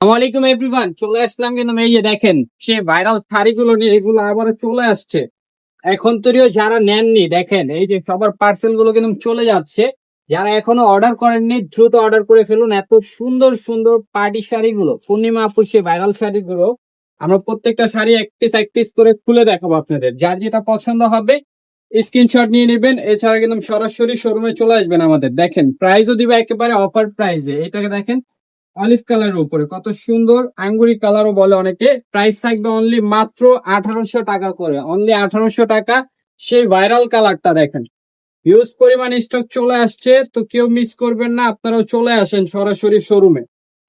আসসালামাইকুম এভরিওয়ান, চলে আসলাম কিন্তু এই যে দেখেন সে ভাইরাল শাড়িগুলো নিয়ে, এগুলো আবার চলে আসছে। এখন তৈরিও যারা নেননি দেখেন এই যে সবার পার্সেল গুলো কিন্তু চলে যাচ্ছে। যারা এখনো অর্ডার করেননি দ্রুত অর্ডার করে ফেলুন। এত সুন্দর সুন্দর পার্টি শাড়িগুলো, পূর্ণিমা আপুর সে ভাইরাল শাড়িগুলো আমরা প্রত্যেকটা শাড়ি এক পিস করে খুলে দেখাবো আপনাদের। যার যেটা পছন্দ হবে স্ক্রিনশট নিয়ে নেবেন। এছাড়া কিন্তু সরাসরি শোরুমে চলে আসবেন আমাদের। দেখেন প্রাইসও দিবে একেবারে অফার প্রাইসে। এটাকে দেখেন অলিভ কালারের উপরে কত সুন্দর, আঙ্গুরি কালারও বলে অনেকে। প্রাইস থাকবে অনলি মাত্র 1800 টাকা করে, অনলি 1800 টাকা। সেই ভাইরাল কালারটা দেখেন, হিউজ পরিমাণ স্টক চলে আসছে, তো কেউ মিস করবেন না, আপনারাও চলে আসেন সরাসরি শোরুমে।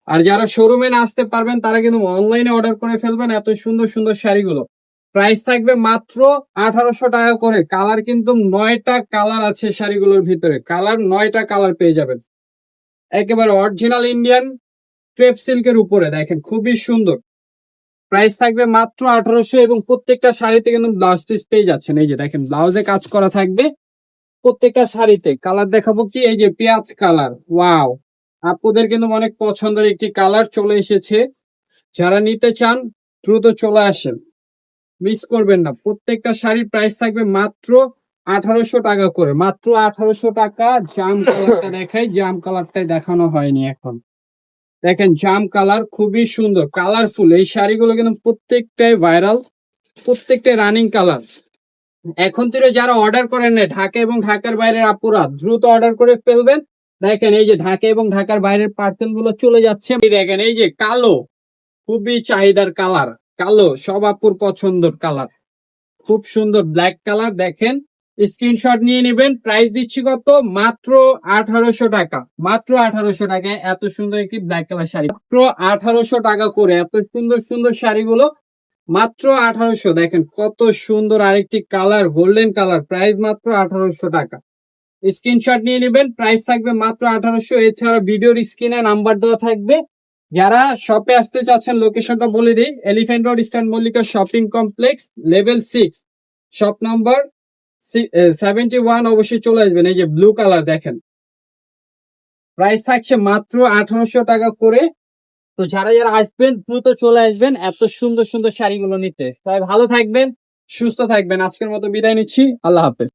আর যারা শোরুমে না আসতে পারবেন তারা কিন্তু অনলাইনে অর্ডার করে ফেলবেন এত সুন্দর সুন্দর শাড়িগুলো। প্রাইস থাকবে মাত্র 1800 টাকা করে। কালার কিন্তু 9টা কালার আছে শাড়িগুলোর ভিতরে, কালার 9টা কালার পেয়ে যাবেন। একেবারে অরিজিনাল ইন্ডিয়ান ক্রেপ সিল্কের উপরে দেখেন খুবই সুন্দর। প্রাইস থাকবে মাত্র 1800, এবং প্রত্যেকটা শাড়িতে কিন্তু ব্লাউজ পিস পেয়ে যাচ্ছেন। এই যে দেখেন ব্লাউজে কাজ করা থাকবে প্রত্যেকটা শাড়িতে। কালার দেখাবো কি, এই যে পেঁয়াজ কালার, ওয়াও, আপনাদের কিন্তু অনেক পছন্দের একটি কালার চলে এসেছে। যারা নিতে চান দ্রুত চলে আসেন, মিস করবেন না। প্রত্যেকটা শাড়ির প্রাইস থাকবে মাত্র 1800 টাকা করে, মাত্র 1800 টাকা। জাম কালারটা দেখাই, জাম কালারটাই দেখানো হয়নি এখন। দেখেন জাম কালার খুবই সুন্দর, কালারফুল। এই শাড়িগুলো কিন্তু প্রত্যেকটাই ভাইরাল, প্রত্যেকটাই রানিং কালার। এখন থেকে যারা অর্ডার করেন না ঢাকা এবং ঢাকার বাইরের আপুরা দ্রুত অর্ডার করে ফেলবেন। দেখেন এই যে ঢাকা এবং ঢাকার বাইরের পার্সেল গুলো চলে যাচ্ছে। দেখেন এই যে কালো, খুবই চাহিদার কালার, কালো সব আপুর পছন্দের কালার, খুব সুন্দর ব্ল্যাক কালার। দেখেন স্ক্রিনশট নিয়ে নেবেন। প্রাইস দিচ্ছি কত, মাত্র 1800 টাকা, মাত্র 1800 টাকায় এত সুন্দর একটি ব্ল্যাক কালার শাড়ি, মাত্র 1800 টাকা করে। এত সুন্দর সুন্দর শাড়িগুলো মাত্র 1800। দেখেন কত সুন্দর আরেকটি কালার, গোল্ডেন কালার, প্রাইস মাত্র 1800 টাকা। স্ক্রিনশট নিয়ে নেবেন, প্রাইস থাকবে মাত্র 1800। এছাড়া ভিডিওর স্ক্রিনে নাম্বার দেওয়া থাকবে। যারা শপে আসতে চাচ্ছেন লোকেশনটা বলে দিই, elephant road eastern Mallika shopping complex, level 6, shop number 71। অবশ্যই চলে আসবেন। এই যে ব্লু কালার দেখেন, প্রাইস থাকছে মাত্র 1800 টাকা করে। তো যারা যারা আসবেন দ্রুত চলে আসবেন এত সুন্দর সুন্দর শাড়িগুলো নিতে। সবাই ভালো থাকবেন, সুস্থ থাকবেন। আজকের মতো বিদায় নিচ্ছি, আল্লাহ হাফেজ।